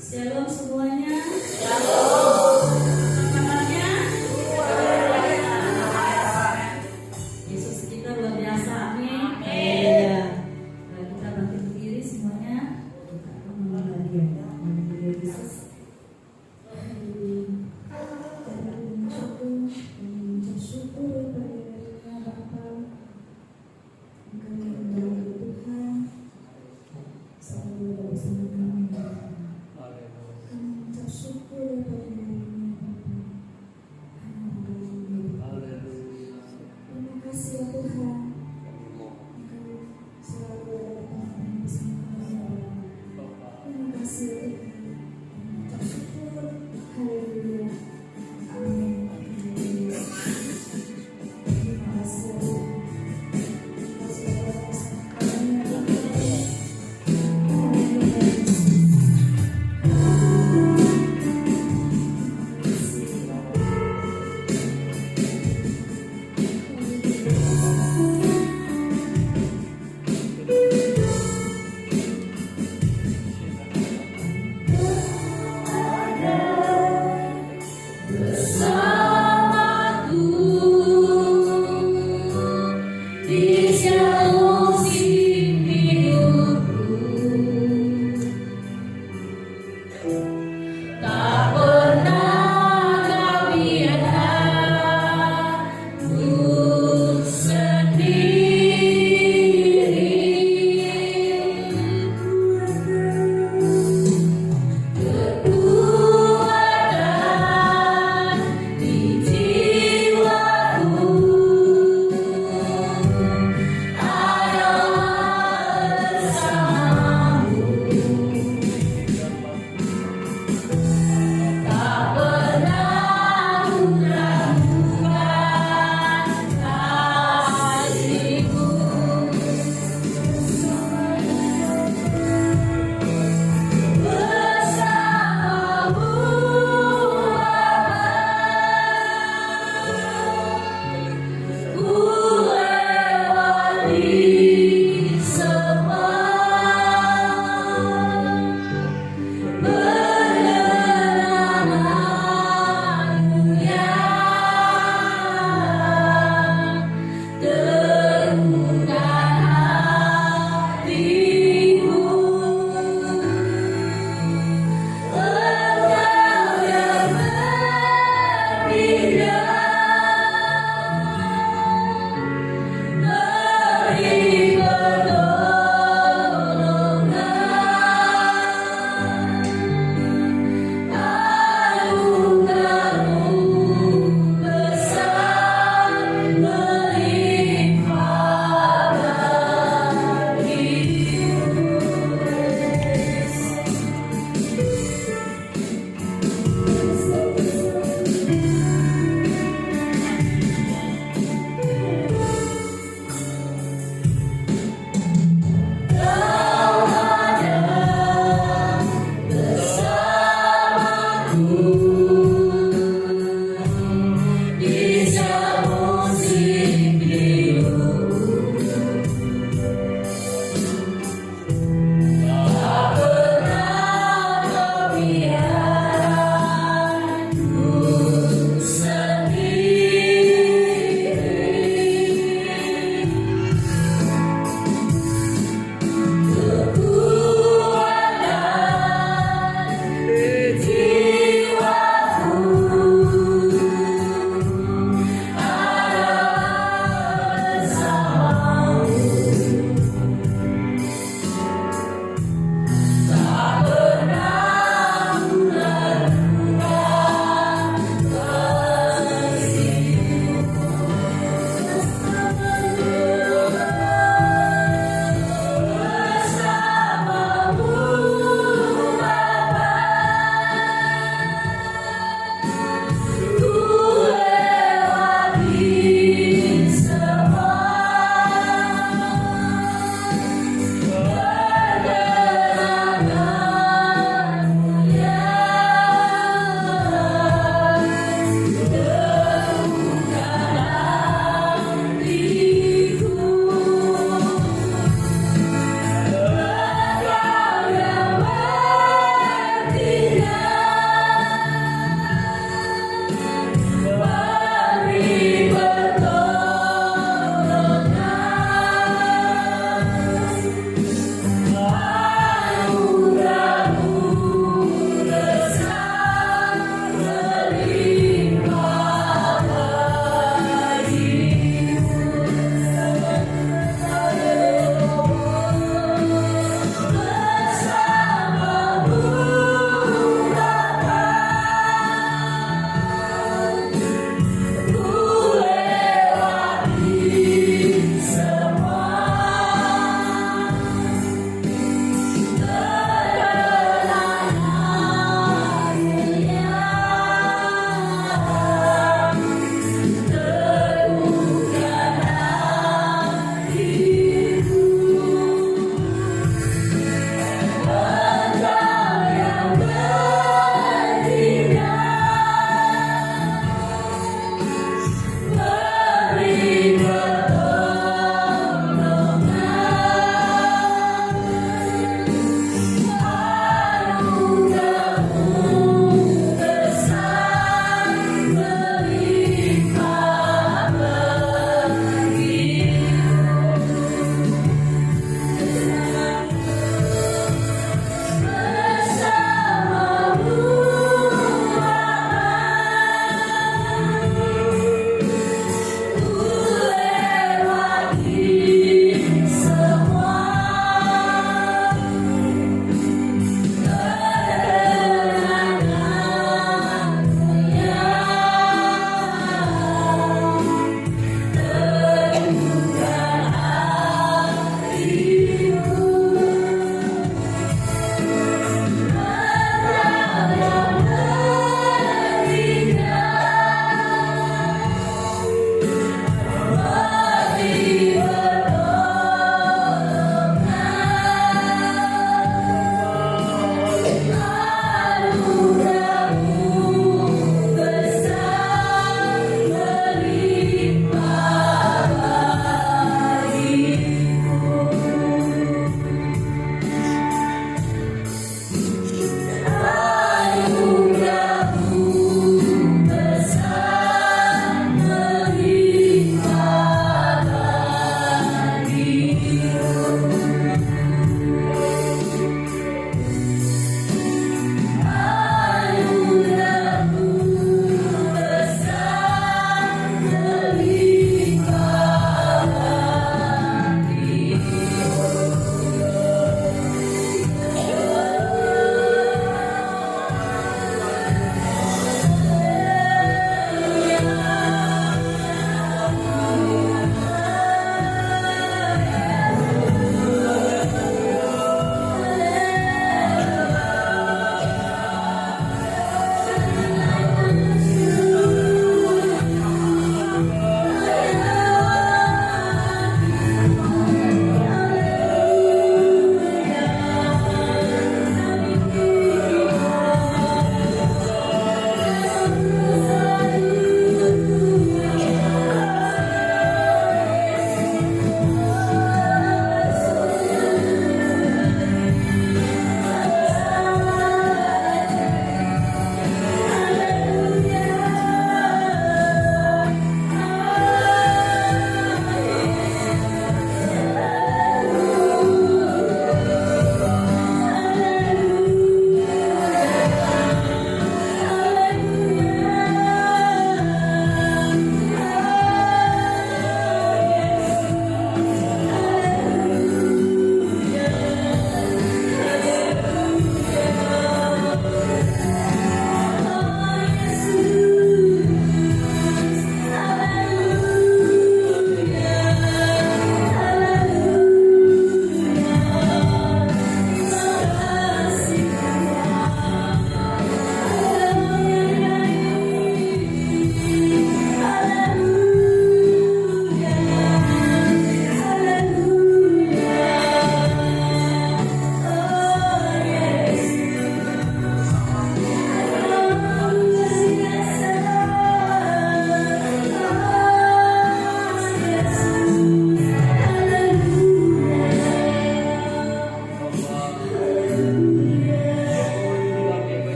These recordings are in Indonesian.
Shalom semuanya. Yesus kita luar biasa. Amin. Kita bangkit berdiri semuanya. Yesus.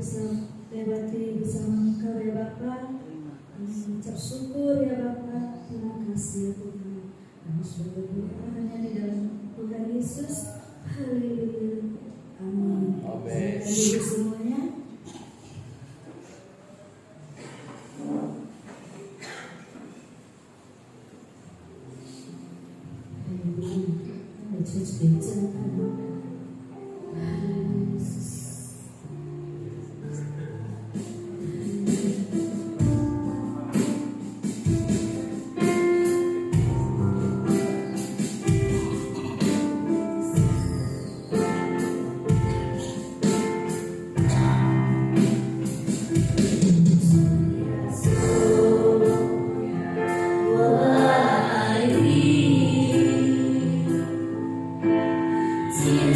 bisa lewati bersama Engkau ya Bapa. Kami mengucap syukur ya Bapa. Terima kasih ya Tuhan. Kami sudah berdoa hanya di dalam Tuhan Yesus. Haleluya. Amin. Amin. Silakan duduk semuanya. See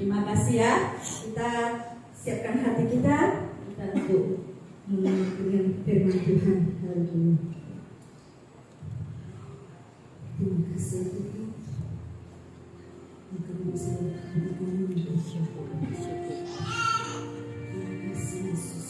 Terima kasih ya. Kita siapkan hati kita untuk dengan firman Tuhan hari ini. Terima kasih Tuhan. Engkau bisa berikan bersyukur. Terima kasih Yesus.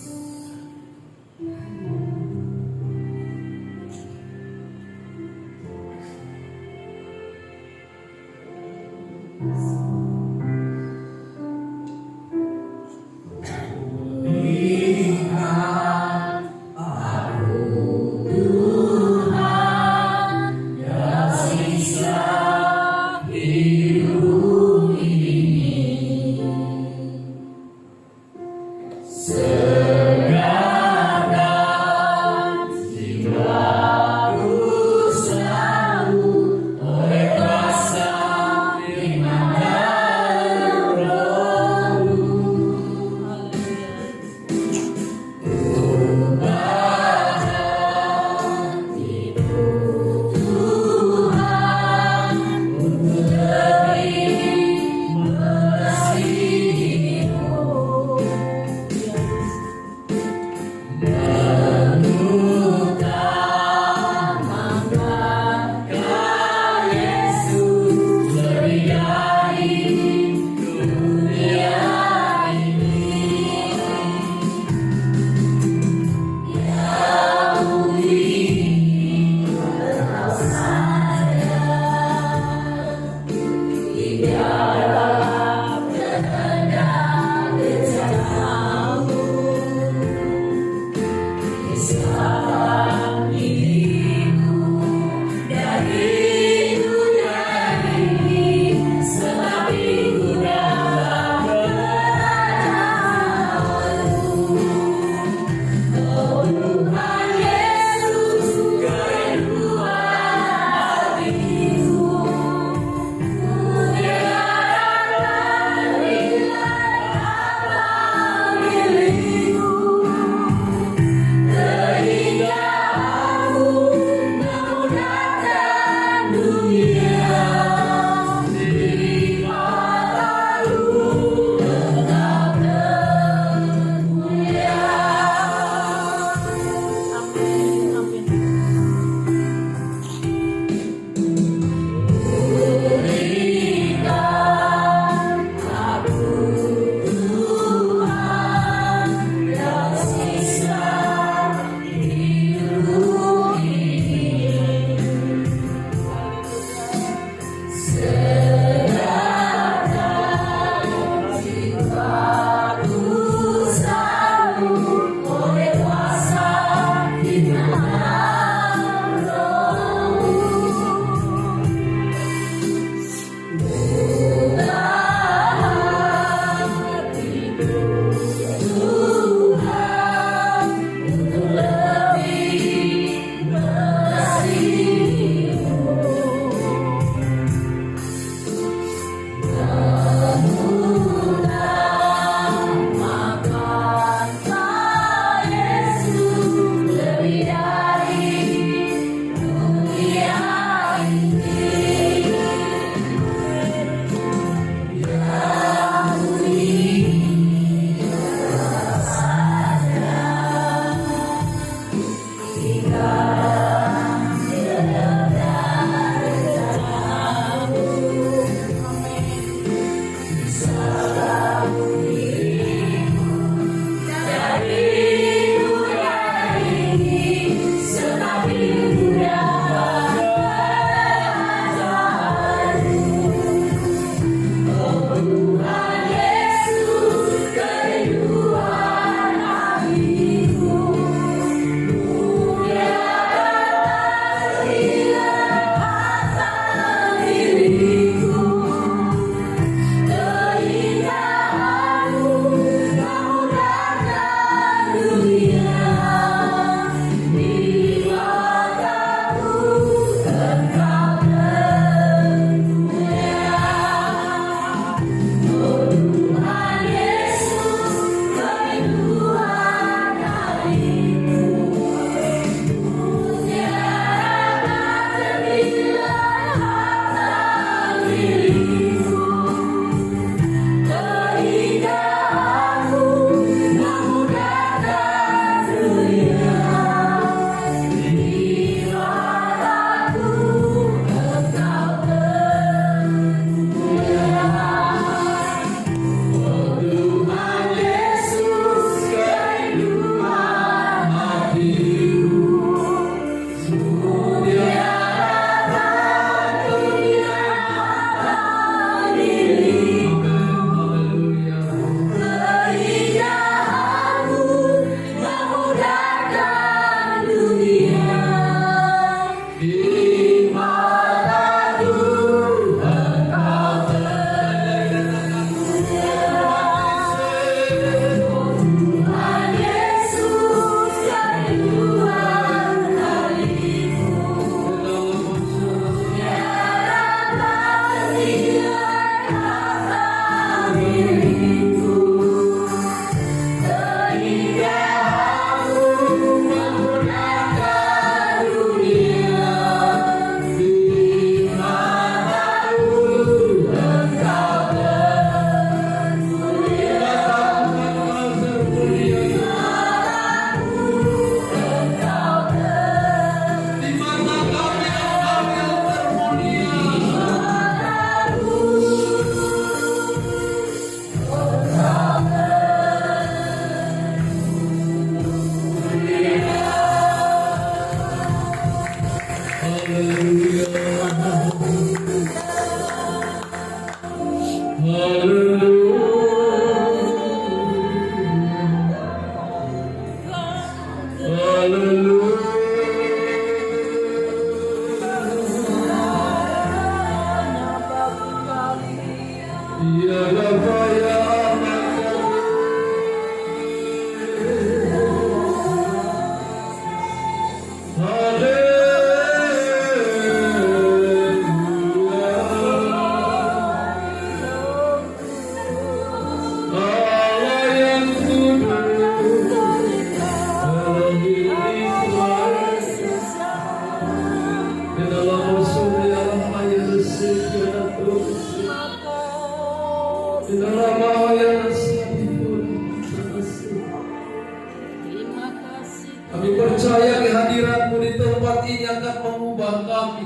Kami percaya kehadiran-Mu di tempat ini akan mengubah kami.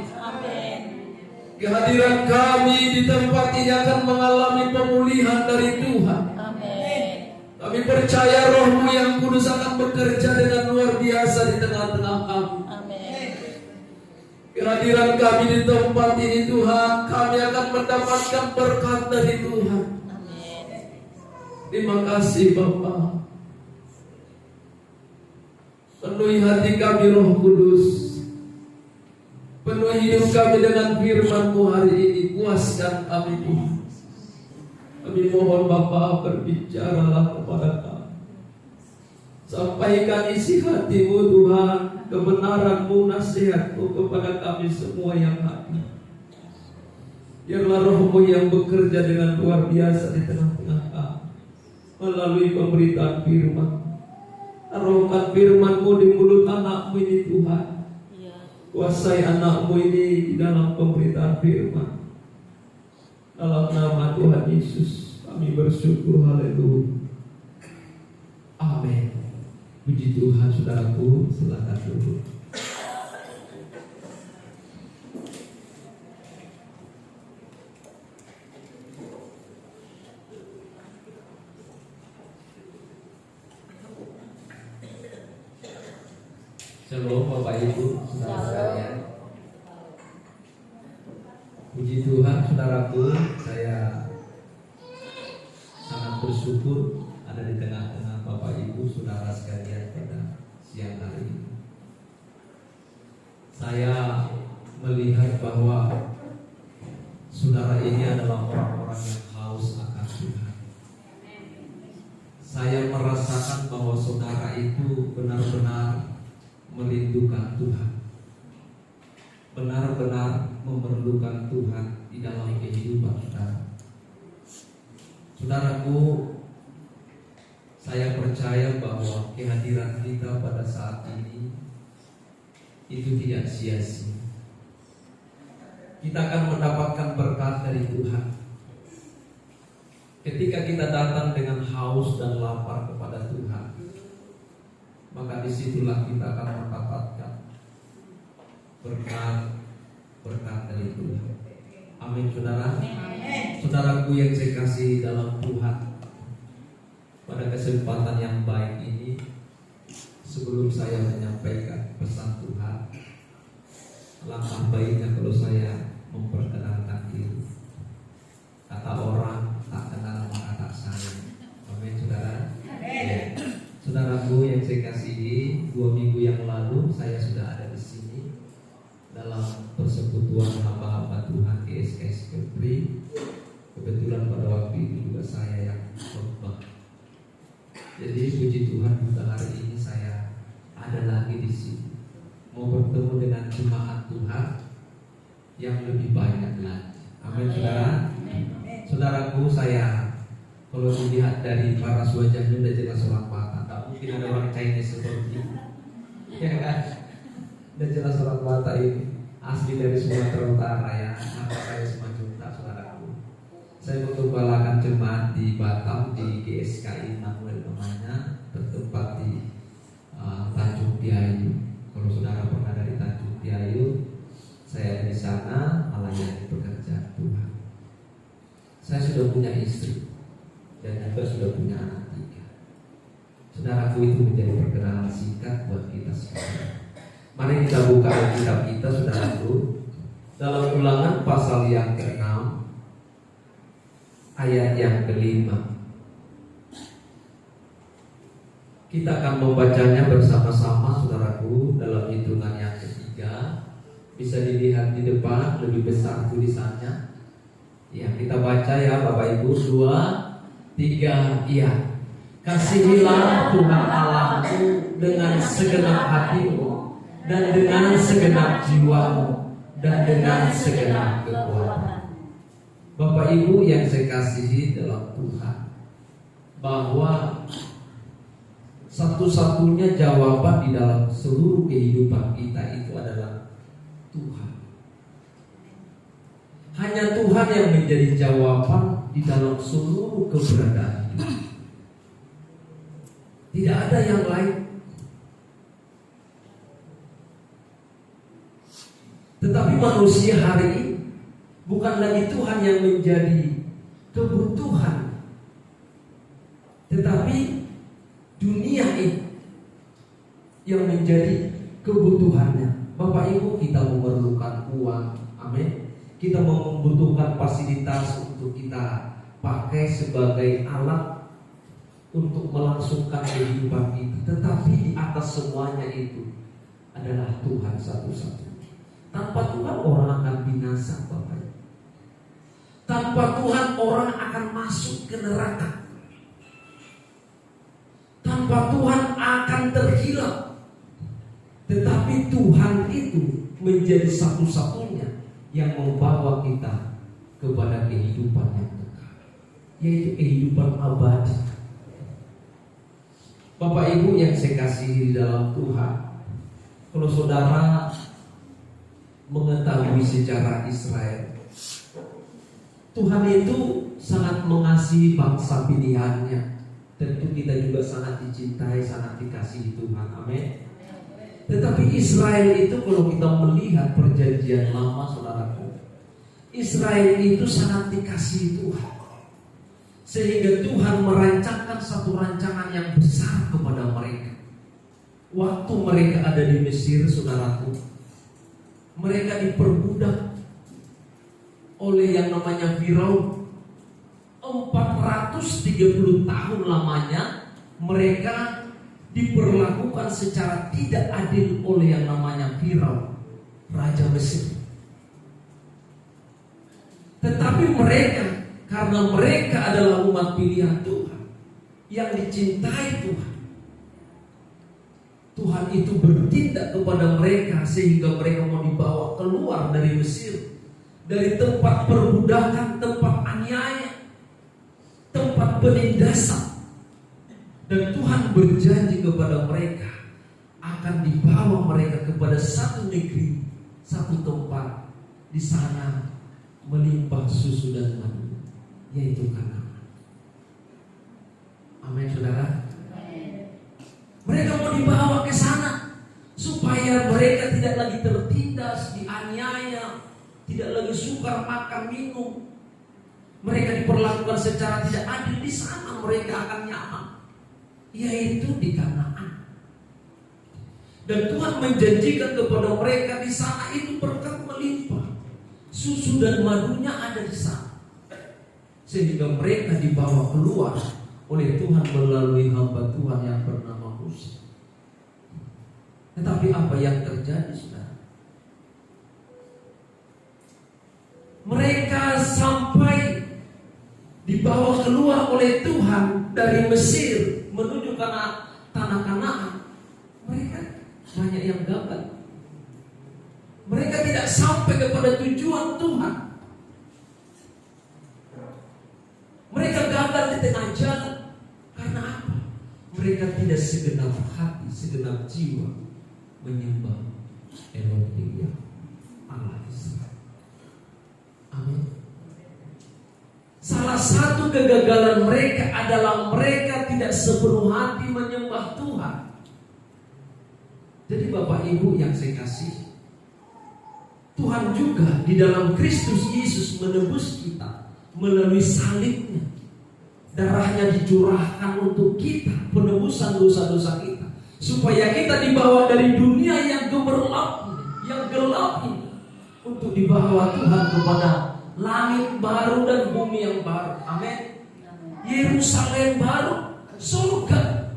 Kehadiran kami di tempat ini akan mengalami pemulihan dari Tuhan. Kami percaya Roh-Mu yang kudus akan bekerja dengan luar biasa di tengah-tengah kami. Kehadiran kami di tempat ini Tuhan, kami akan mendapatkan berkat dari Tuhan. Terima kasih Bapa. Penuhi hati kami Roh Kudus. Penuhi hidup kami dengan firman-Mu hari ini. Puaskan kami Tuhan. Kami mohon Bapa, berbicaralah kepada kami. Sampaikan isi hati-Mu Tuhan, kebenaran-Mu, nasihat-Mu kepada kami semua yang hadir. Biarlah Roh-Mu yang bekerja dengan luar biasa di tengah-tengah kami melalui pemberitaan firman. Taruhkan firman-Mu di mulut anak-Mu ini Tuhan. Kuasai anak-Mu ini di dalam pemberitaan firman. Dalam nama Tuhan Yesus kami bersyukur. Haleluya. Amin. Puji Tuhan. Saudaraku, silakan duduk. Shalom Bapak Ibu, saudara sekalian. Puji Tuhan, saudaraku, saya sangat bersyukur ada di tengah-tengah Bapak Ibu, saudara sekalian pada siang hari ini. Saya melihat bahwa saudara ini adalah orang-orang yang haus akan Tuhan. Saya merasakan bahwa saudara itu benar-benar merindukan Tuhan, benar-benar memerlukan Tuhan di dalam kehidupan saudara. Saudaraku, saya percaya bahwa kehadiran kita pada saat ini itu tidak sia-sia. Kita akan mendapatkan berkat dari Tuhan ketika kita datang dengan haus dan lapar kepada Tuhan. Maka disitulah kita akan mendapatkan berkat dari Tuhan. Amin saudara. Saudaraku yang saya kasih dalam Tuhan, pada kesempatan yang baik ini, sebelum saya menyampaikan pesan Tuhan, langkah baiknya kalau saya memperkenalkan diri. Kata orang, tak kenal maka tak sayang. Amin saudara. Ya. Saudaraku yang saya kasihi, 2 minggu yang lalu saya sudah ada di sini dalam persekutuan hamba-hamba Tuhan GSKS Kepri. Kebetulan pada waktu itu juga saya yang khotbah. Jadi puji Tuhan, pada hari ini saya ada lagi di sini, mau bertemu dengan jemaat Tuhan yang lebih banyak lagi. Amin saudara. Saudaraku, saya kalau dilihat dari paras wajahnya udah jelas orang Batak. Tak mungkin ada orang Chinese seperti ini, ya kan? Udah jelas orang Batak ini asli dari Sumatera Utara ya. Apa saya semacam tak saudaraku. Saya menggembalakan jemaat di Batam di GSKI Namuel namanya, bertempat di Tanjung Tiayu. Kalau saudara pernah dari Tanjung Tiayu, saya di sana melayani pekerjaan Tuhan. Saya sudah punya istri dan juga sudah punya anak 3. Saudaraku, itu menjadi perkenalan singkat buat kita semua. Mari kita buka Alkitab kita, saudaraku, dalam Ulangan pasal yang ke-6 ayat yang ke-5. Kita akan membacanya bersama-sama, saudaraku. Bisa dilihat di depan, lebih besar tulisannya. Ya, kita baca ya Bapak Ibu. 2, 3, iya. Kasihilah Tuhan Allahmu dengan segenap hatimu dan dengan segenap jiwamu dan dengan segenap kekuatan. Bapak Ibu yang saya kasihi dalam Tuhan, bahwa satu-satunya jawaban di dalam seluruh kehidupan kita itu adalah Tuhan. Hanya Tuhan yang menjadi jawaban di dalam seluruh keberadaan kita. Tidak ada yang lain. Tetapi manusia hari ini bukan lagi Tuhan yang menjadi kebutuhan, tetapi dunia ini yang menjadi kebutuhannya. Bapak Ibu, kita memerlukan uang, amin. Kita membutuhkan fasilitas untuk kita pakai sebagai alat untuk melangsungkan kehidupan kita. Tetapi di atas semuanya itu adalah Tuhan satu-satunya. Tanpa Tuhan orang akan binasa, Bapak. Tanpa Tuhan orang akan masuk ke neraka. Tanpa Tuhan akan terhilang. Tetapi Tuhan itu menjadi satu-satunya yang membawa kita kepada kehidupan yang kekal, yaitu kehidupan abadi. Bapak Ibu yang saya kasihi di dalam Tuhan, kalau saudara mengetahui sejarah Israel, Tuhan itu sangat mengasihi bangsa pilihannya. Tentu kita juga sangat dicintai, sangat dikasihi Tuhan, amin. Tetapi Israel itu kalau kita melihat perjanjian lama, saudaraku, Israel itu sangat dikasihi Tuhan, sehingga Tuhan merancangkan satu rancangan yang besar kepada mereka. Waktu mereka ada di Mesir, saudaraku, mereka diperbudak oleh yang namanya Firaun. 430 tahun lamanya mereka diperlakukan secara tidak adil oleh yang namanya Firaun, Raja Mesir. Tetapi mereka, karena mereka adalah umat pilihan Tuhan yang dicintai Tuhan, Tuhan itu bertindak kepada mereka sehingga mereka mau dibawa keluar dari Mesir, dari tempat perbudakan, tempat aniaya, tempat penindasan. Dan Tuhan berjanji kepada mereka akan dibawa mereka kepada satu negeri, satu tempat. Di sana melimpah susu dan madu, yaitu Kanaan. Amin, saudara. Mereka mau dibawa ke sana supaya mereka tidak lagi tertindas, dianiaya, tidak lagi sukar makan minum. Mereka diperlakukan secara tidak adil. Di sana mereka akan nyaman, yaitu di Kanaan. Dan Tuhan menjanjikan kepada mereka di sana itu berkat melimpah, susu dan madunya ada di sana, sehingga mereka dibawa keluar oleh Tuhan melalui hamba Tuhan yang bernama Musa. Tetapi apa yang terjadi, saudara? Mereka sampai dibawa keluar oleh Tuhan dari Mesir menuju tanah Kanaan. Mereka banyak yang gagal. Mereka tidak sampai kepada tujuan Tuhan. Mereka gagal di tengah jalan. Karena apa? Mereka tidak segenap hati, segenap jiwa menyembah Elohim, Allah Israel. Amin. Salah satu kegagalan mereka adalah mereka tidak sepenuh hati menyembah Tuhan. Jadi Bapak Ibu yang saya kasih, Tuhan juga di dalam Kristus Yesus menebus kita melalui salibnya. Darahnya dicurahkan untuk kita, penebusan dosa-dosa kita, supaya kita dibawa dari dunia yang gemerlap, yang gelap ini, untuk dibawa Tuhan kepada langit baru dan bumi yang baru. Amin. Yerusalem baru, surga.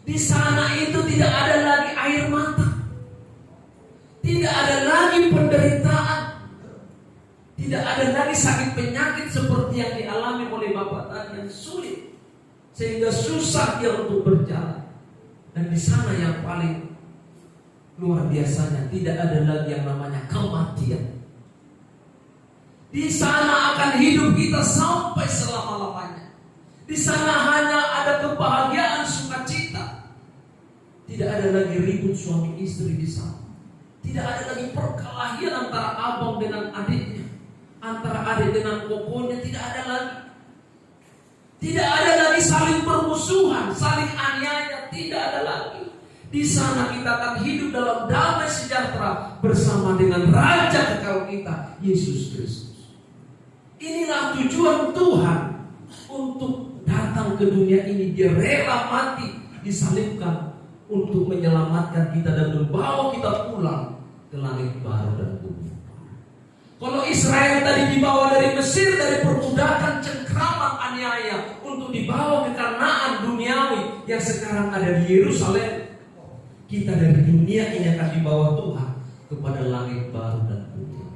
Di sana itu tidak ada lagi air mata. Tidak ada lagi penderitaan. Tidak ada lagi sakit penyakit seperti yang dialami oleh bapak tadi yang sulit, sehingga susah dia untuk berjalan. Dan di sana yang paling luar biasanya, tidak ada lagi yang namanya kematian. Di sana akan hidup kita sampai selama-lamanya. Di sana hanya ada kebahagiaan, sukacita. Tidak ada lagi ribut suami istri di sana. Tidak ada lagi perkelahian antara abang dengan adiknya, antara adik dengan kokonya. Tidak ada lagi. Tidak ada lagi saling bermusuhan, saling aniaya. Tidak ada lagi. Di sana kita akan hidup dalam damai sejahtera bersama dengan Raja kekal kita, Yesus Kristus. Inilah tujuan Tuhan untuk datang ke dunia ini. Dia rela mati, disalibkan untuk menyelamatkan kita dan membawa kita pulang ke langit baru dan bumi. Kalau Israel tadi dibawa dari Mesir, dari perbudakan cengkraman aniaya, untuk dibawa ke Kanaan duniawi yang sekarang ada di Yerusalem, kita dari dunia ini akan dibawa Tuhan kepada langit baru dan bumi.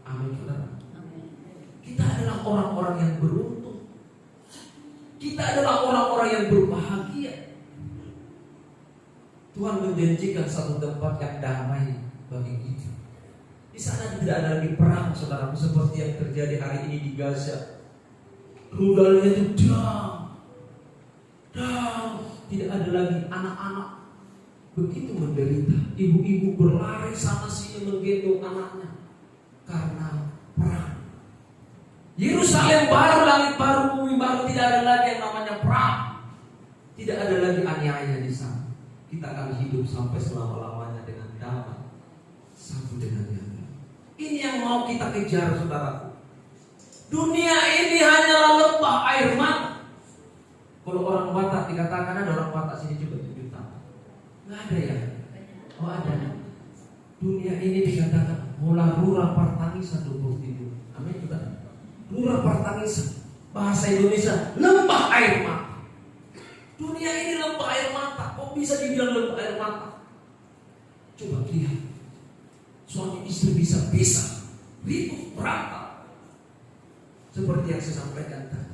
Amin, saudara. Kita adalah orang-orang yang beruntung. Kita adalah orang-orang yang berbahagia. Tuhan menjanjikan satu tempat yang damai bagi kita. Di sana tidak ada lagi perang, saudara, seperti yang terjadi hari ini di Gaza. Rudalnya itu down. Tidak ada lagi anak-anak begitu menderita. Ibu-ibu berlari sana sini menggendong anaknya karena perang. Yerusalem baru, langit baru, bumi baru, tidak ada lagi yang namanya perang. Tidak ada lagi aniaya di sana. Kita akan hidup sampai selama-lamanya dengan damai satu dengan yang lain. Ini yang mau kita kejar, saudaraku. Dunia ini hanyalah lembah air mata. Kalau orang Batak dikatakan, ada orang Batak sini juga tunjuk tangan. Nggak ada ya? Oh ada. Dunia ini dikatakan bola rura partangisa 27. Amin, saudara. Rura partangisa, bahasa Indonesia lembah air mata. Dunia ini lembah air mata. Kok bisa dibilang lembah air mata? Coba lihat, suami istri bisa pisah, ribut, berantem, seperti yang saya sampaikan tadi.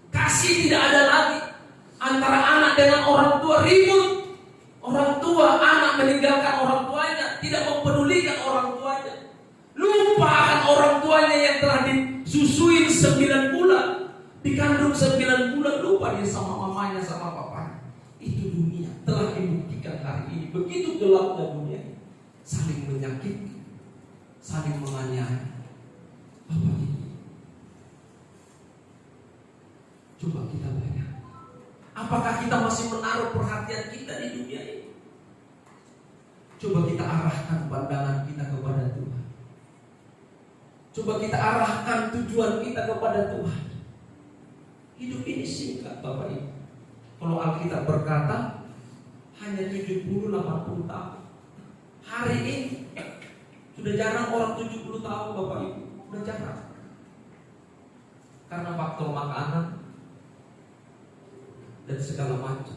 Kasih tidak ada lagi antara anak dengan orang tua, ribut. Orang tua, anak meninggalkan orang tuanya, tidak mempedulikan orang tuanya, lupa akan orang tuanya yang telah disusuin 9 bulan, dikandung 9 bulan, lupa dia sama mamanya, sama papanya. Itu dunia telah dibuktikan hari ini. Begitu gelapnya dunia ini, saling menyakiti, saling menganiaya. Bapak ini, coba kita bayangkan, apakah kita masih menaruh perhatian kita di dunia ini? Coba kita arahkan pandangan kita kepada Tuhan. Coba kita arahkan tujuan kita kepada Tuhan. Hidup ini singkat, Bapak Ibu. Kalau Alkitab berkata hanya 70-80 tahun. Hari ini sudah jarang orang 70 tahun, Bapak Ibu. Sudah jarang. Karena faktor makanan dan segala macam.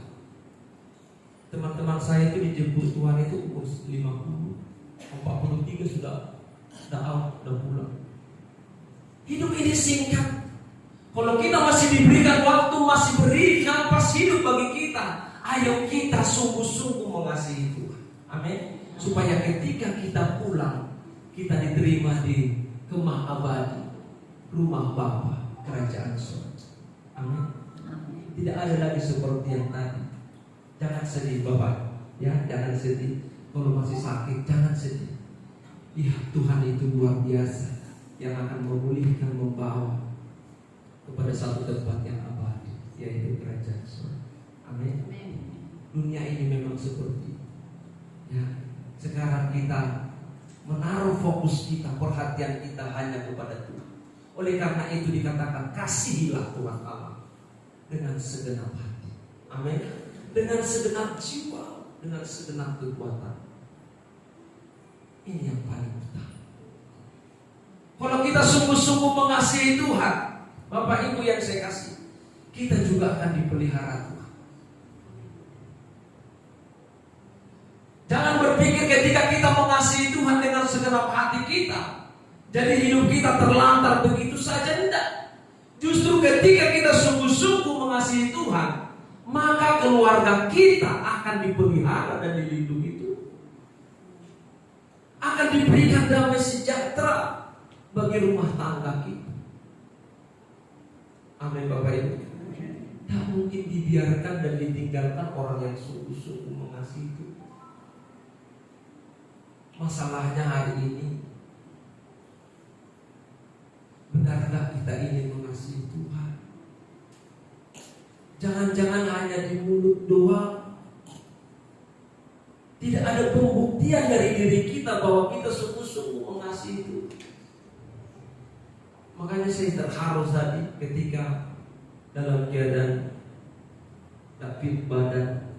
Teman-teman saya itu dijemput Tuhan itu umur 50, 43 sudah out, sudah pulang. Hidup ini singkat. Kalau kita masih diberikan waktu, masih beri nafas hidup bagi kita, ayo kita sungguh-sungguh mengasihi Tuhan. Amin. Supaya ketika kita pulang, kita diterima di kemah abadi, rumah Bapa, kerajaan surga. Amin. Tidak ada lagi seperti yang tadi. Jangan sedih, Bapak. Ya, jangan sedih. Kalau masih sakit, jangan sedih. Lihat, Tuhan itu luar biasa, yang akan memulihkan, membawa kepada satu tempat yang abadi, yaitu kerajaan surga. Amin. Dunia ini memang seperti ya. Sekarang kita menaruh fokus kita, perhatian kita hanya kepada Tuhan. Oleh karena itu dikatakan, kasihilah Tuhan Allah dengan segenap hati. Amin. Dengan segenap jiwa, dengan segenap kekuatan. Ini yang paling utama. Kalau kita sungguh-sungguh mengasihi Tuhan, Bapak Ibu yang saya kasih, kita juga akan dipelihara Tuhan. Jangan berpikir mungkin ketika kita mengasihi Tuhan dengan segenap hati kita, jadi hidup kita terlantar begitu saja, tidak. Justru ketika kita sungguh-sungguh mengasihi Tuhan, maka keluarga kita akan dipelihara dan dilindungi Tuhan. Akan diberikan damai sejahtera bagi rumah tangga kita. Amin Bapak Ibu. Tak mungkin dibiarkan dan ditinggalkan orang yang sungguh-sungguh mengasihi Tuhan. Masalahnya hari ini, benarkah kita ingin mengasihi Tuhan? Jangan-jangan hanya di mulut doang. Tidak ada pembuktian dari diri kita bahwa kita sungguh-sungguh mengasihi Tuhan. Makanya saya terharu tadi ketika dalam keadaan David badan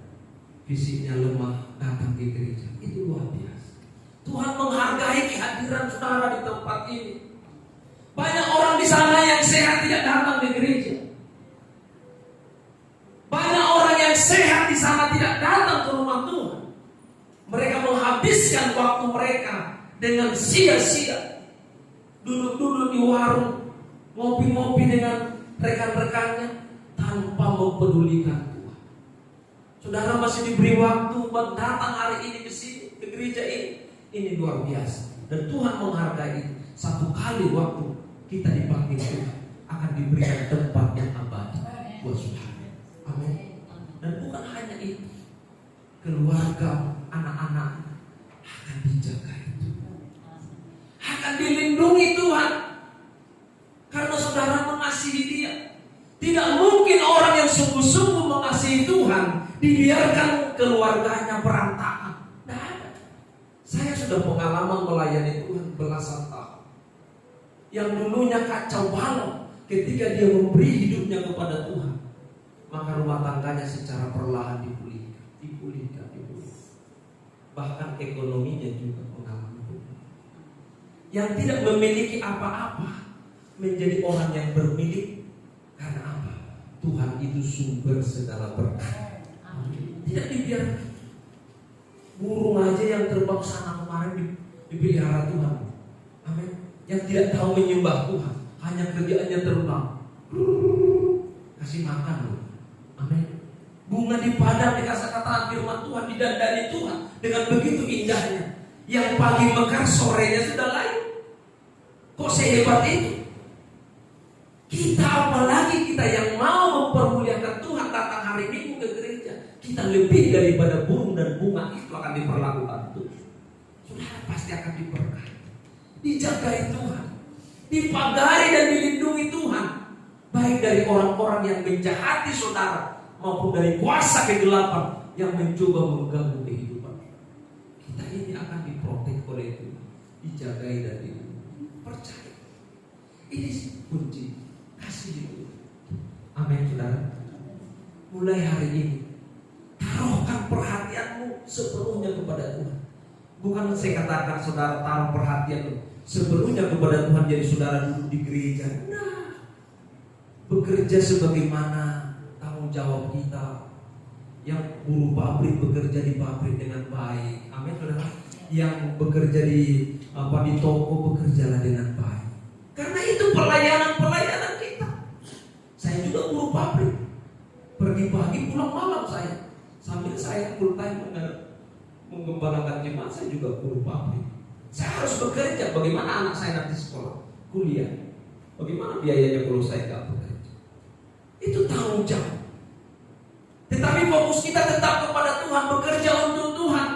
fisiknya lemah datang ke gereja. Itu luar biasa. Tuhan menghargai kehadiran saudara di tempat ini. Banyak orang di sana yang sehat tidak datang ke gereja. Banyak orang yang sehat di sana tidak datang ke rumah Tuhan. Mereka menghabiskan waktu mereka dengan sia-sia. Duduk-duduk di warung, ngopi-ngopi dengan rekan-rekannya tanpa mempedulikan Tuhan. Saudara masih diberi waktu buat datang hari ini ke sini, ke gereja ini. Ini luar biasa. Dan Tuhan menghargai itu. Satu kali waktu kita dipanggil Tuhan akan diberikan tempat yang abadi buat saudara. Amin. Dan bukan hanya itu, keluarga, anak-anak akan dijaga itu, akan dilindungi Tuhan, karena saudara mengasihi Dia. Tidak mungkin orang yang sungguh-sungguh mengasihi Tuhan dibiarkan keluarganya berantakan. Tidak ada. Saya sudah pengalaman melayani Tuhan belasan tahun. Yang dulunya kacau balau, ketika dia memberi hidupnya kepada Tuhan, maka rumah tangganya secara perlahan dipulihkan. Bahkan ekonominya juga mengalami pemulihan. Yang tidak memiliki apa-apa menjadi orang yang bermilik. Karena apa? Tuhan itu sumber segala berkat. Tidak dibiarkan. Burung aja yang terbang sana kemarin dipelihara Tuhan. Amin. Yang tidak tahu menyembah Tuhan, hanya kerjaannya terbang. Kasih makan loh. Amin. Bunga di padang dikasih kata firman Tuhan, didandani Tuhan dengan begitu indahnya. Yang pagi mekar, sorenya sudah lain. Kok sehebat itu? Kita apalagi kita yang mau mempermuliakan Tuhan datang hari Minggu ke gereja, kita lebih daripada burung dan bunga itu akan diperlakukan Tuhan. Saudara pasti akan diberkati, dijagai Tuhan, dipagari dan dilindungi Tuhan, baik dari orang-orang yang menjahati saudara maupun dari kuasa kegelapan yang mencoba mengganggu kehidupan. Kita ini akan diprotek oleh Tuhan, dijagai dan dilindungi. Percaya. Ini kunci kasih itu. Amin saudara. Mulai hari ini taruhkan perhatianmu sepenuhnya kepada Tuhan. Bukan saya katakan saudara taruh perhatian sepenuhnya kepada Tuhan jadi saudara duduk di gereja. Nah, bekerja sebagaimana tanggung jawab kita. Yang buruh pabrik bekerja di pabrik dengan baik. Amin saudara. Yang bekerja di toko bekerjalah dengan baik. Karena itu pelayanan kita. Saya juga buruh pabrik. Pergi pagi pulang malam saya. Sambil saya full time menggembalakan jemaat, saya juga buruh pabrik. Saya harus bekerja. Bagaimana anak saya nanti sekolah, kuliah? Bagaimana biayanya kalau saya nggak bekerja? Itu tanggung jawab. Tetapi fokus kita tetap kepada Tuhan, bekerja untuk Tuhan.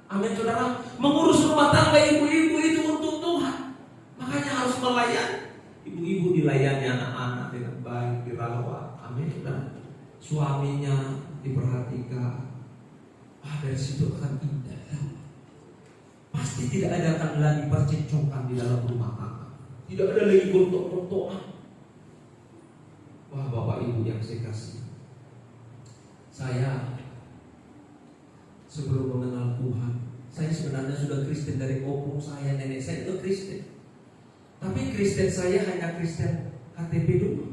Amin saudara. Mengurus rumah tangga ibu-ibu itu untuk Tuhan. Makanya harus melayani. Ibu-ibu dilayani anak-anak dengan baik, dirawat. Amin saudara. Suaminya diperhatikan. Dari situ akan indah. Pasti tidak ada akan lagi percecokan di dalam rumah tangga. Tidak ada lagi gontok-gontokan. Wah Bapak Ibu yang saya kasih, saya sebelum mengenal Tuhan, saya sebenarnya sudah Kristen dari opung saya, nenek saya itu Kristen. Tapi Kristen saya hanya Kristen KTP dulu.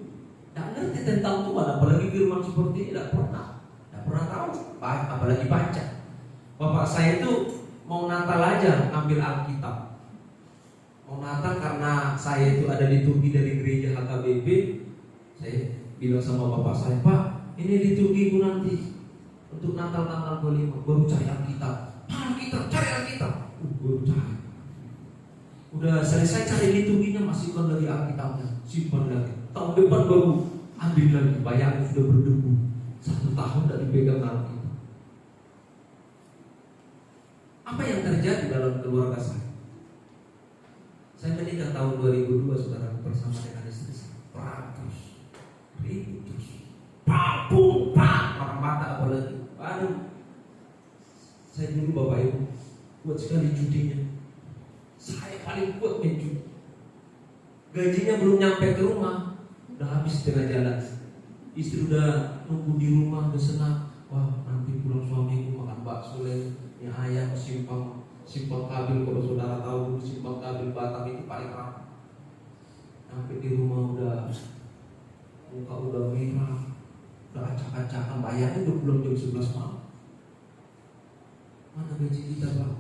Tidak ngerti tentang Tuhan, apalagi firman seperti ini tidak pernah tahu, apalagi baca. Bapak saya itu mau Natal aja ambil Alkitab. Mau Natal karena saya itu ada liturgi dari gereja HKBP. Saya bilang sama bapak saya, Pak, ini liturgiku nanti untuk Natal tanggal 25. Baru cari Alkitab. Cari Alkitab. Baru cari. Udah selesai cari liturginya, masihkan lagi Alkitabnya, simpan lagi. Tahun depan baru ambil lagi. Bayangin sudah berdebu 1 tahun tidak dipegang Alkitab. Apa yang terjadi dalam keluarga saya? Saya menikah tahun 2002, saudara, bersama dengan istri saya. Perang terus, ribut terus, papung, orang mata apalagi. Aduh, saya dulu bapak ibu kuat sekali judinya. Saya paling kuat main judi. Gajinya belum nyampe ke rumah, udah habis tengah jalan. Istri udah nunggu di rumah, udah senang. Wah, nanti pulang suamiku makan bakso lagi. Ya ayam simpang kabel, kalau saudara tahu simpang kabel Batam itu paling ramai. Sampai di rumah udah muka udah merah, udah acak-acakan, bayarnya udah pulang jam 11 malam. Mana gaji kita Pak?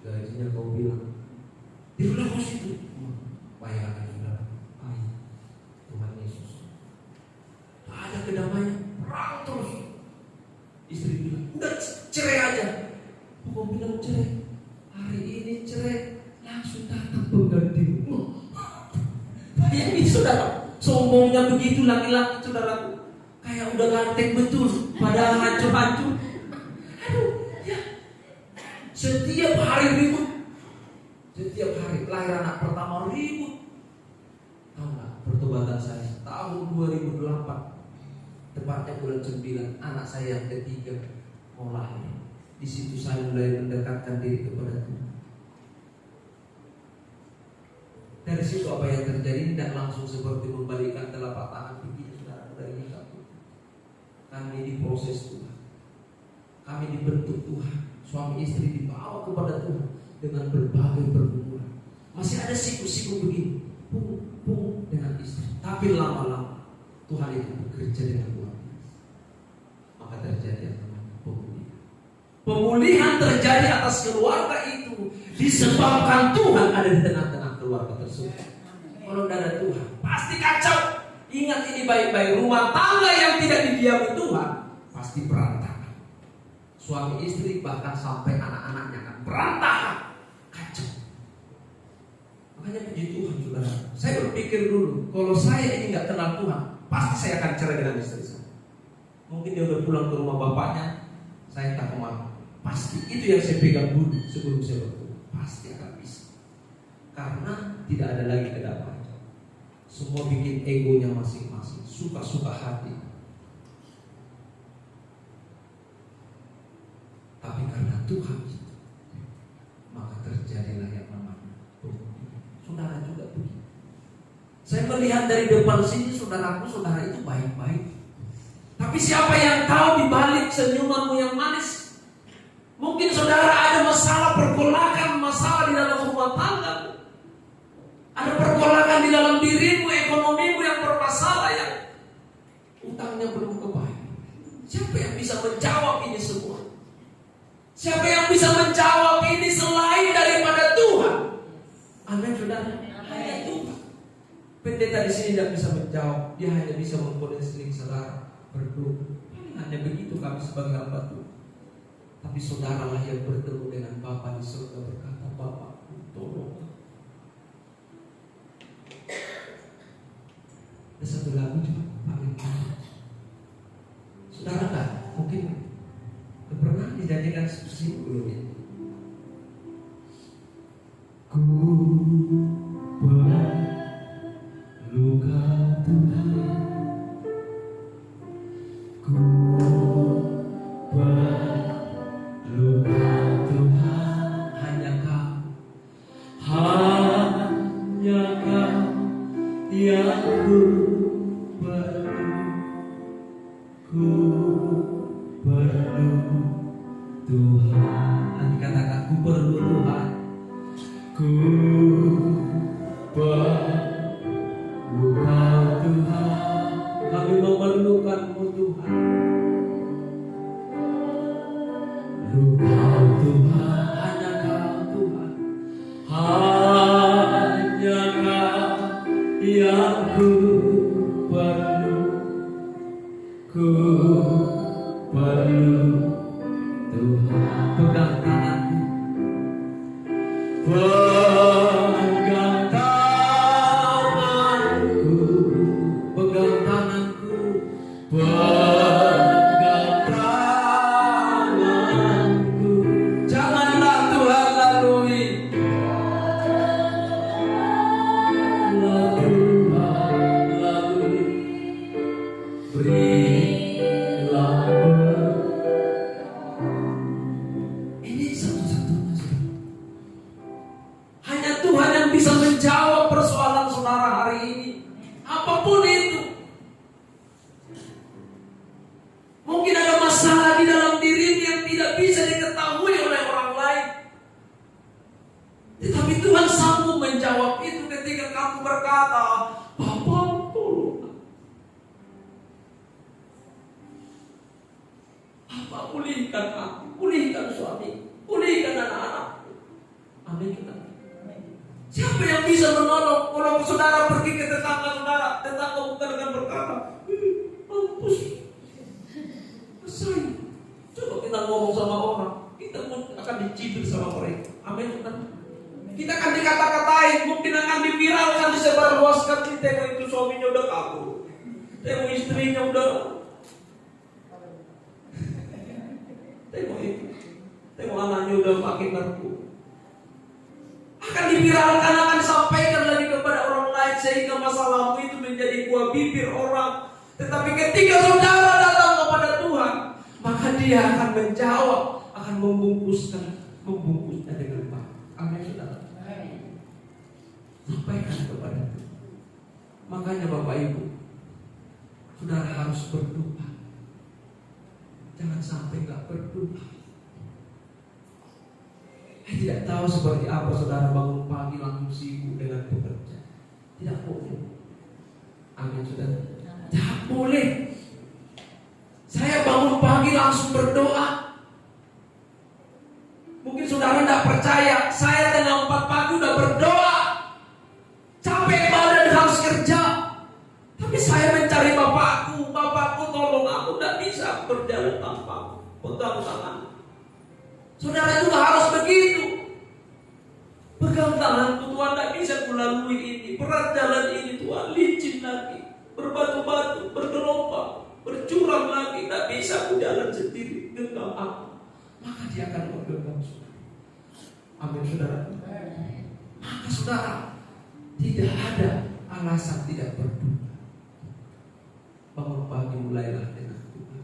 Gajinya kau bilang di bulan kos itu. Bayarnya sudah. Tuhan Yesus. Tak ada kedamaian, perang terus. Istri bilang, udah cerai aja. Kau bilang cerai, hari ini cerai, langsung datang penggantimu. Bayangin saudara, sombongnya begitu laki-laki saudaraku, kayak udah ganteng betul, padahal hancur-hancur. Aduh, ya. Setiap hari ribut, setiap hari lahir anak pertama ribut. Tahu nggak pertobatan saya tahun 2008, tepatnya bulan 9, anak saya yang ketiga mau lahir. Di situ saya mulai mendekatkan diri kepada Tuhan. Dari situ apa yang terjadi tidak langsung seperti membalikkan telapak tangan begini, saudara, dari kami. Kami diproses Tuhan, kami dibentuk Tuhan. Suami istri dibawa kepada Tuhan dengan berbagai pergumulan. Masih ada siku-siku begini, pung dengan istri. Tapi lama-lama Tuhan itu bekerja dengan luar biasa. Maka terjadi pemulihan terjadi atas keluarga itu disebabkan Tuhan ada di tengah-tengah keluarga tersebut. Kalau tidak ada Tuhan pasti kacau. Ingat ini baik-baik, rumah tangga yang tidak didiami Tuhan pasti berantakan. Suami istri bahkan sampai anak-anaknya akan berantakan, kacau. Makanya puji Tuhan saudara. Saya berpikir dulu, kalau saya ini nggak kenal Tuhan, pasti saya akan cerai dengan istri saya. Mungkin dia udah pulang ke rumah bapaknya, saya tak kemana. Pasti itu yang saya pegang dulu sebelum saya bertobat. Pasti akan bisa. Karena tidak ada lagi kedamaian. Semua bikin egonya masing-masing, suka-suka hati. Tapi karena Tuhan itu, maka terjadilah yang namanya pemulihan. Saudara juga begitu. Saya melihat dari depan sini saudaraku, saudara itu baik-baik. Tapi siapa yang tahu di balik senyumanmu yang manis? Mungkin saudara ada masalah pergolakan, masalah di dalam rumah tangga. Ada pergolakan di dalam dirimu, ekonomimu yang bermasalah, yang utangnya belum kebayar. Siapa yang bisa menjawab ini semua? Siapa yang bisa menjawab ini selain daripada Tuhan? Amin saudara. Hanya Tuhan. Pendeta di sini tidak bisa menjawab. Dia hanya bisa mengkonseling saudara berdoa. Hanya begitu kami sebagai hamba Tuhan. Tapi saudaralah yang bertemu dengan Bapa di surga berkata, Bapa, tolong. Ada satu lagu juga paling enak. Saudara kan mungkin pernah dinyanyikan seperti itu belum ya? Ku berluka Tuhan, ku berluka Tuhan, hanya Kau yang ku perlu Tuhan. Nanti katakan ku perlu Tuhan, ku perlu Kau Tuhan, kami memerlukan-Mu Tuhan. Kau Tuhan, hanya Tuhan pegang tanganku, pegang tanganku, pegang tanganku, pegang tanganku. Janganlah Tuhan lalui, berilah ini satu-satunya, saudara. Hanya Tuhan yang bisa menjawab persoalan saudara hari ini, apapun itu. Mungkin ada masalah di dalam dirimu yang tidak bisa diketahui oleh orang lain, tetapi Tuhan sanggup menjawab itu ketika kamu berkata, Bapa, tolong. Bapa, pulihkan aku, pulihkan suami, pulihkan anak-anakku. Amin. Siapa yang bisa menolong kalau saudara pergi ke tetangga saudara, tetangga bukan dengan berkata, mampus, saya. Coba kita ngomong sama orang, kita akan dicibir sama mereka. Amin. Kita akan dikata-katain, mungkin akan diviralkan, disebarluaskan. Tengok itu suaminya udah kabur, tengok istrinya udah, tengok itu, tengok anaknya udah pakai narkoba. Akan diviralkan, akan disampaikan lagi kepada orang lain, sehingga masalahmu itu menjadi buah bibir orang. Tetapi ketika saudara datang kepada Tuhan, maka Dia akan menjawab, akan membungkusnya dengan baik. Amin, saudara. Sampaikan kepada Tuhan. Makanya Bapak Ibu, saudara harus berdoa. Jangan sampai nggak berdoa. Tidak tahu seperti apa saudara bangun pagi langsung sibuk dengan bekerja. Tidak boleh. Amin, saudara. Tidak boleh. Saya bangun pagi langsung berdoa. Mungkin saudara tidak percaya, saya tengah 4 pagi udah berdoa. Capek badan harus kerja, tapi saya mencari Bapakku. Bapakku tolong aku, tidak bisa berjalan tanpa pegang tangan. Saudara juga harus begitu. Pegang tanganku, Tuhan, tidak bisa kulalui ini. Berat jalan ini Tuhan, licin lagi, berbatu-batu, bergelombang, bercurang lagi. Tidak bisa aku jalan sendiri, genggam aku. Maka Dia akan menggenggam saudara. Amin, saudara. Maka saudara, tidak ada alasan tidak berdoa. Bangun pagi mulailah dengan doa.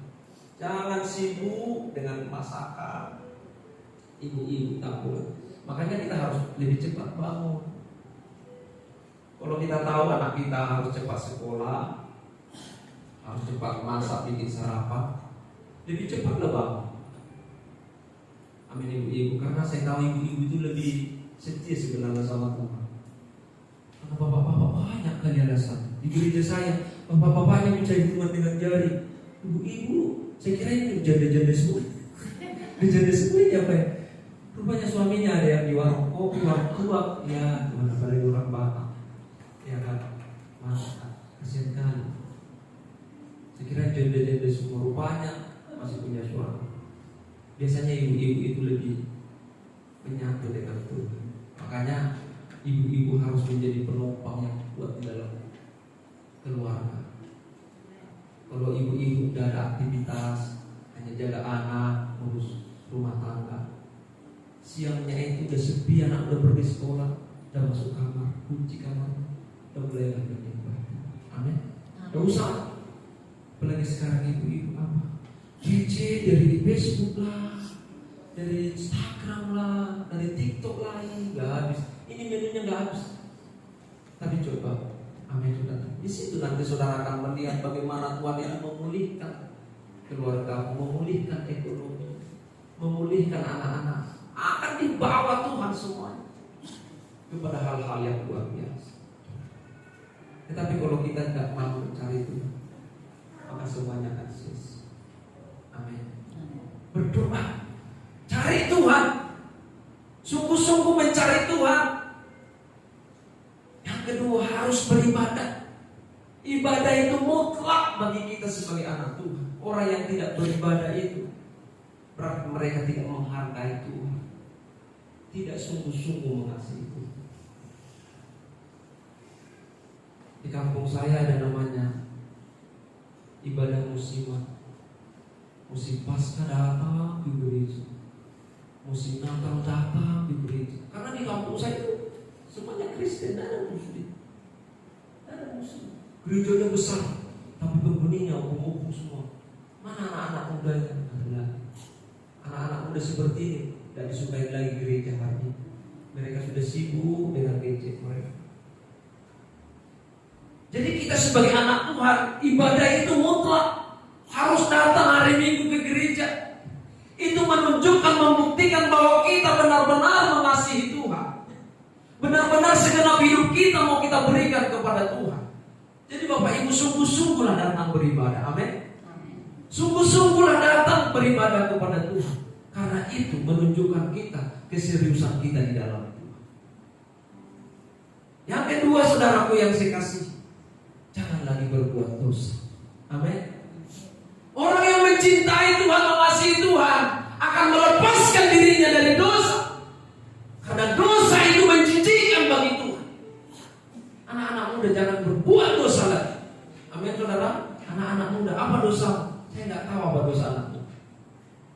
Jangan sibuk dengan masakan. Ibu-ibu tak boleh. Makanya kita harus lebih cepat bangun. Kalau kita tahu anak kita harus cepat sekolah, harus cepat masak, bikin sarapan, lebih cepatlah bangun. Amin, ibu-ibu. Karena saya tahu ibu-ibu itu lebih setia sebenarnya sama Tuhan. Karena bapak-bapak banyak kali alasan. Di gereja saya, bapak-bapaknya mencari Tuhan dengan jari. Ibu-ibu, saya kira ini janda-janda semua. Janda semua ini apa ya? Rupanya suaminya ada yang di warung kopi, warung tua. Ya, Tuhan, apalagi orang Batak. Ya kan, masa kasihan kali. Saya kira janda-janda semua rupanya masih punya suami. Biasanya ibu-ibu itu lebih menyatu dengan Tuhan. Makanya ibu-ibu harus menjadi penopang yang kuat di dalam keluarga. Kalau ibu-ibu tidak ada aktivitas, hanya jaga anak, urus rumah tangga, siangnya itu udah sepi, anak udah pergi sekolah, udah masuk kamar, kunci kamar, udah mulailah beribadah. Amin. Gak usah. Apalagi sekarang ibu-ibu apa? Kece dari Facebook lah, dari Instagram lah, dari TikTok lah, ini nggak habis. Ini menunya nggak habis. Tapi coba, amin, saudara. Di situ nanti saudara akan melihat bagaimana Tuhan yang memulihkan keluarga, memulihkan ekonomi, memulihkan anak-anak. Akan dibawa Tuhan semuanya kepada hal-hal yang luar biasa. Tetapi kalau kita tidak mau mencari Tuhan, maka semuanya akan sia-sia. Amin. Berdoa, cari Tuhan, sungguh-sungguh mencari Tuhan. Yang kedua, harus beribadah. Ibadah itu mutlak bagi kita sebagai anak Tuhan. Orang yang tidak beribadah itu berarti mereka tidak menghargai Tuhan, tidak sungguh-sungguh mengasihi Tuhan. Di kampung saya ada namanya ibadah musiman. Musim Paskah datang di gereja, musim Natal datang di gereja. Karena di kampung saya itu semuanya Kristen, tidak ada Muslim. Gerejanya besar, tapi penghuninya umum semua. Mana anak-anak muda yang ada? Anak-anak muda seperti ini tidak disukai lagi gereja hari ini. Mereka sudah sibuk dengan gadget mereka. Jadi kita sebagai anak Tuhan, ibadah itu mutlak. Harus datang hari Minggu ke gereja. Itu menunjukkan, membuktikan bahwa kita benar-benar mengasihi Tuhan. Benar-benar segenap hidup kita mau kita berikan kepada Tuhan. Jadi Bapak Ibu sungguh-sungguhlah datang beribadah. Amin. Sungguh-sungguhlah datang beribadah kepada Tuhan. Karena itu menunjukkan kita keseriusan kita di dalam Tuhan. Yang kedua, saudaraku yang saya kasih, jangan lagi berbuat dosa. Amin. Orang yang mencintai Tuhan, mengasihi Tuhan, akan melepaskan dirinya dari dosa. Karena dosa itu menjijikkan bagi Tuhan. Anak-anak muda jangan berbuat dosa lagi. Amin, saudara. Anak-anak muda, apa dosa? Saya tidak tahu apa dosa anakmu.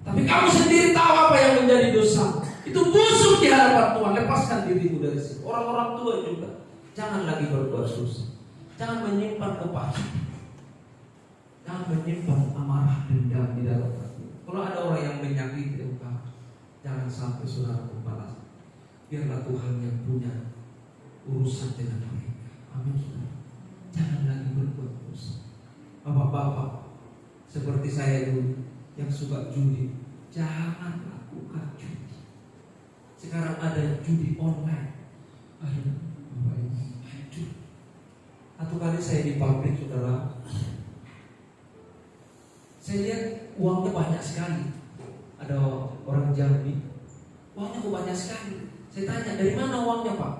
Tapi kamu sendiri tahu apa yang menjadi dosa. Itu busuk di hadapan Tuhan. Lepaskan dirimu dari situ. Orang-orang tua juga, jangan lagi berbuat dosa. Jangan menyimpan kepahitan. Jangan menyimpan amarah dendam di dalam hati. Kalau ada orang yang menyakiti engkau, jangan sampai saudara membalas. Biarlah Tuhan yang punya urusan dengan mereka. Amin, saudara. Jangan lagi berbuat dosa. Bapak-bapak seperti saya dulu yang suka judi, jangan lakukan judi. Sekarang ada judi online. Aduh, Bapak Ibu, judi. Satu kali saya di pabrik, saudara, saya lihat uangnya banyak sekali. Ada orang Jambi, uangnya kok banyak sekali. Saya tanya, dari mana uangnya Pak?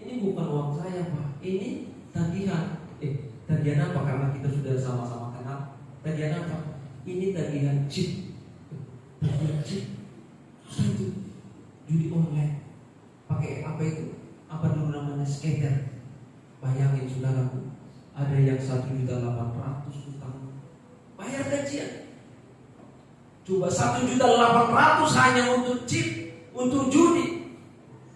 Ini bukan uang saya Pak, ini tagihan. Tagihan apa? Karena kita sudah sama-sama kenal. Tagihan apa? Ini tagihan chip. Tagihan chip. Itu judi online. Pakai apa itu? Apa dulu namanya, skater. Bayangin saudaraku, ada yang 1.800.000 utang. Bayar gajian. Coba 1.800.000 hanya untuk chip, untuk judi.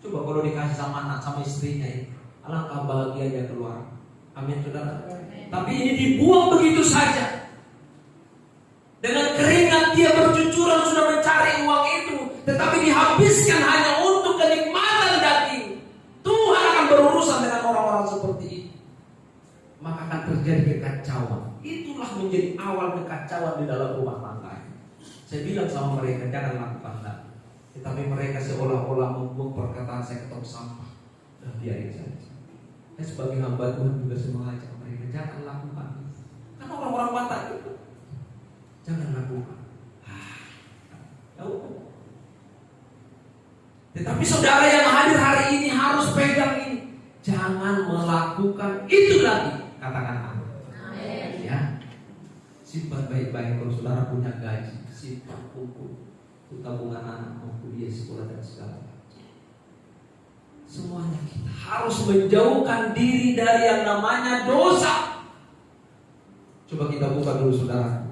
Coba kalau dikasih sama anak, sama istrinya ini, alangkah bahagianya keluar. Amin, saudara. Tapi ini dibuang begitu saja. Dengan keringat dia bercucuran sudah mencari uang itu, tetapi dihabiskan hanya untuk kenikmatan daging. Tuhan akan berurusan dengan orang-orang seperti ini. Maka akan terjadi kekacauan. Itulah menjadi awal kekacauan di dalam rumah tangga. Saya bilang sama mereka, jangan lakukan hal. Tetapi mereka seolah-olah membuang perkataan saya ke tong sampah. Dan biarin saja. Saya sebagai hamba Tuhan juga saya mengajak mereka, jangan lakukan. Karena orang-orang Batak itu, jangan lakukan. Tetapi saudara yang hadir hari ini harus pegang ini. Jangan melakukan itu lagi. Katakan amin. Ya. Simpan baik-baik. Kalau saudara punya gaji, simpan buku, tabungan anak mau kuliah, sekolah dan segala macam. Semuanya kita harus menjauhkan diri dari yang namanya dosa. Coba kita buka dulu saudara.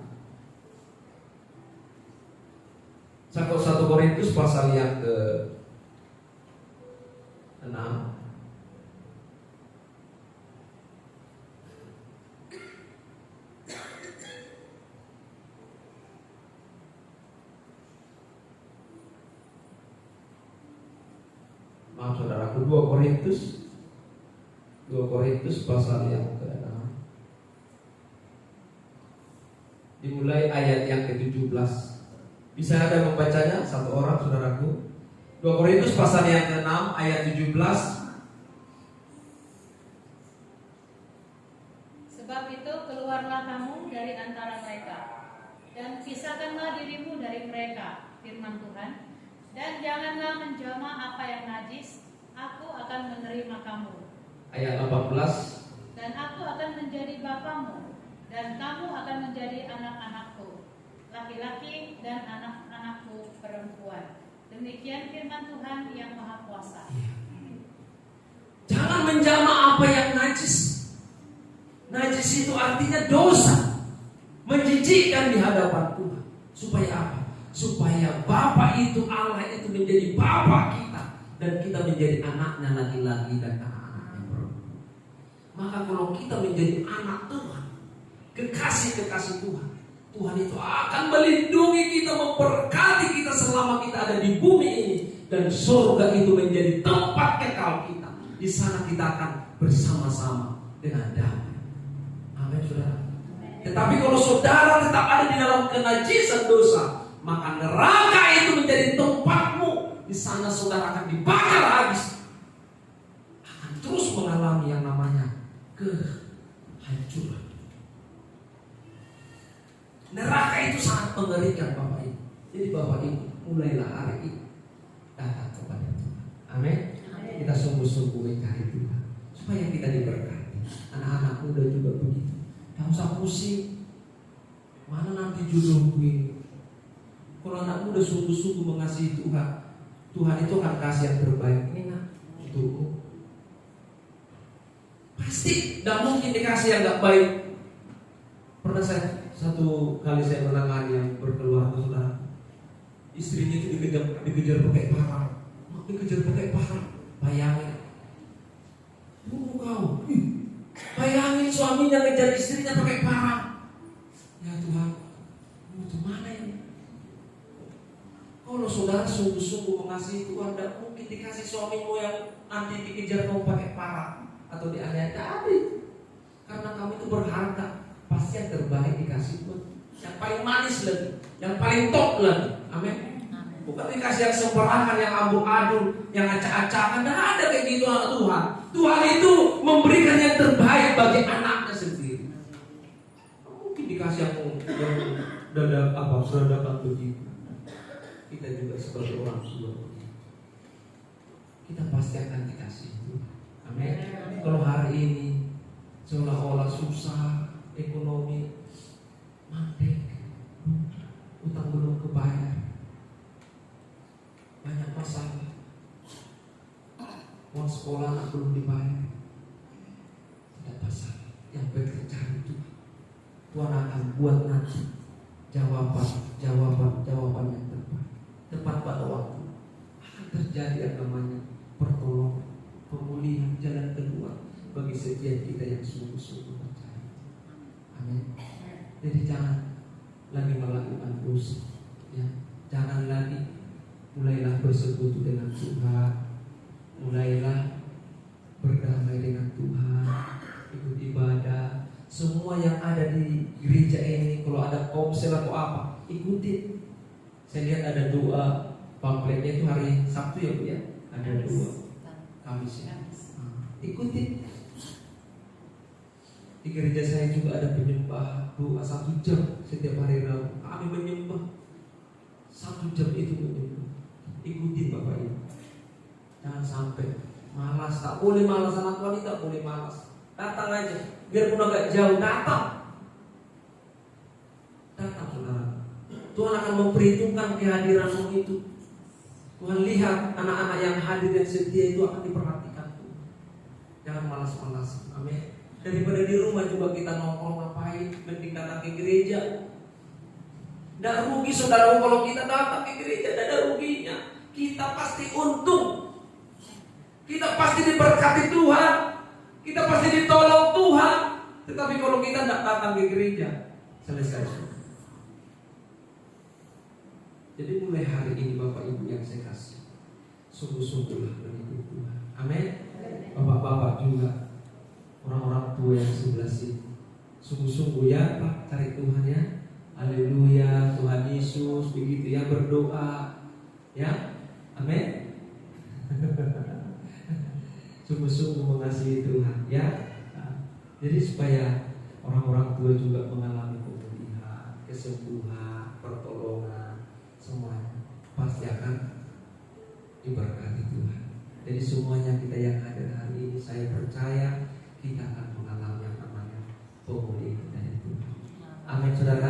1 Korintus pasal yang ke-6. Maaf saudaraku, 2 Korintus pasal yang ke-6. Dimulai ayat yang ke-17. Bisa ada membacanya satu orang saudaraku? 2 Korintus pasal yang ke-6 ayat 17. Sebab itu keluarlah kamu dari antara mereka, dan pisahkanlah dirimu dari mereka, firman Tuhan. Dan janganlah menjamah apa yang najis, aku akan menerima kamu. Ayat 18. Dan aku akan menjadi bapamu, dan kamu akan menjadi anak-anakku. laki-laki dan anak-anakku perempuan. Demikian firman Tuhan yang Maha Kuasa. Jangan menjamah apa yang najis. Najis itu artinya dosa, menjijikkan di hadapan Tuhan. Supaya apa? Supaya Bapa itu, Allah itu menjadi Bapa kita, dan kita menjadi anaknya laki-laki dan anak-anaknya perempuan. Maka kalau kita menjadi anak Tuhan, kekasih-kekasih Tuhan, Tuhan itu akan melindungi kita, memberkati kita selama kita ada di bumi ini, dan surga itu menjadi tempat kekal kita. Di sana kita akan bersama-sama dengan damai. Amin, saudara. Tetapi kalau saudara tetap ada di dalam kenajisan dosa, maka neraka itu menjadi tempatmu. Di sana saudara akan dibakar habis, akan terus mengalami yang namanya kehancuran. Neraka itu sangat mengerikan, Bapak Ibu. Jadi Bapak Ibu, mulailah hari ini datang kepada Tuhan. Amin. Kita sungguh-sungguh mencari Tuhan supaya kita diberkati. Anak-anak muda juga begitu. Jangan usah pusing, mana nanti jodohku ini. Kalau anak muda sungguh-sungguh mengasihi Tuhan, Tuhan itu akan kasih yang terbaik. Ini nak untukmu. Pasti tidak mungkin dikasih yang gak baik. Pernah satu kali saya menangani yang berkeluarga, saudara. Istrinya itu dikejar pakai parang. Dikejar pakai parang. Bayangin, kau, bayangin suaminya ngejar istrinya pakai parang. Ya Tuhan, itu mana ini? Kalau saudara sungguh-sungguh mengasihi Tuhan, tidak mungkin dikasih suamimu yang nanti dikejar kamu pakai parang atau dianiaya. Karena kamu itu berharga, pasti yang terbaik dikasih Tuhan. Yang paling manis lagi, yang paling top lagi. Amin. Bukan dikasih yang sembarangan, yang ambu-adul, yang acak-acakan. Tidak ada kayak gitu anak Tuhan. Tuhan itu memberikan yang terbaik bagi anaknya sendiri. Mungkin dikasih yang dadakan begitu. Kita juga sebagai orang tua, kita pasti akan dikasih Tuhan. Amin. Kalau hari ini seolah-olah susah, ekonomi mandek, utang belum kebayar, banyak masalah, uang sekolah anak belum dibayar, tidak masalah. Yang penting cari Tuhan. Tuhan akan buat nanti jawaban yang terbaik. Tepat pada waktu akan terjadi yang namanya pertolongan, pemulihan, jalan keluar bagi setiap kita yang sungguh-sungguh percaya. Amin. Jadi jangan lagi melakukan dosa, ya. Jangan lagi. Mulailah bersekutu dengan Tuhan, mulailah berdamai dengan Tuhan, ikut ibadah. Semua yang ada di gereja ini, kalau ada komsel atau apa, ikuti. Saya lihat ada doa pamfletnya itu hari Sabtu ya Bu ya, ada doa Kamis ya. Ikuti. Di gereja saya juga ada penyembah doa 1 jam setiap hari Rabu. Kami menyembah 1 jam itu menyembah. Ikuti Bapak Ibu. Jangan sampai malas. Tak boleh malas, anak wanita boleh malas. Datang aja. Biarpun agak jauh, datang. Datang saudara. Tuhan akan memperhitungkan kehadiranmu itu. Tuhan lihat anak-anak yang hadir dan setia itu akan diperhatikan Tuhan. Jangan malas-malas. Amin. Daripada di rumah juga kita nongkrong ngapain, mending datang ke gereja. Tidak rugi saudara kalau kita datang ke gereja, tidak ada ruginya. Kita pasti untung. Kita pasti diberkati Tuhan. Kita pasti ditolong Tuhan. Tetapi kalau kita tidak datang ke gereja, selesai. Jadi mulai hari ini Bapak Ibu yang saya kasih, sungguh-sungguhlah mengikuti Tuhan. Amin. Bapak-bapak juga, orang-orang tua yang sebelah sini, sungguh-sungguh ya Pak, cari Tuhan ya. Haleluya, Tuhan Yesus, begitu ya, berdoa ya. Amin. Sungguh-sungguh mengasihi Tuhan ya. Jadi supaya orang-orang tua juga mengalami pemulihan, kesembuhan, pertolongan, semuanya pasti akan diberkati Tuhan. Jadi semuanya kita yang hadir hari ini, saya percaya kita akan mengalami yang namanya pemulihan dari Tuhan. Amin saudara.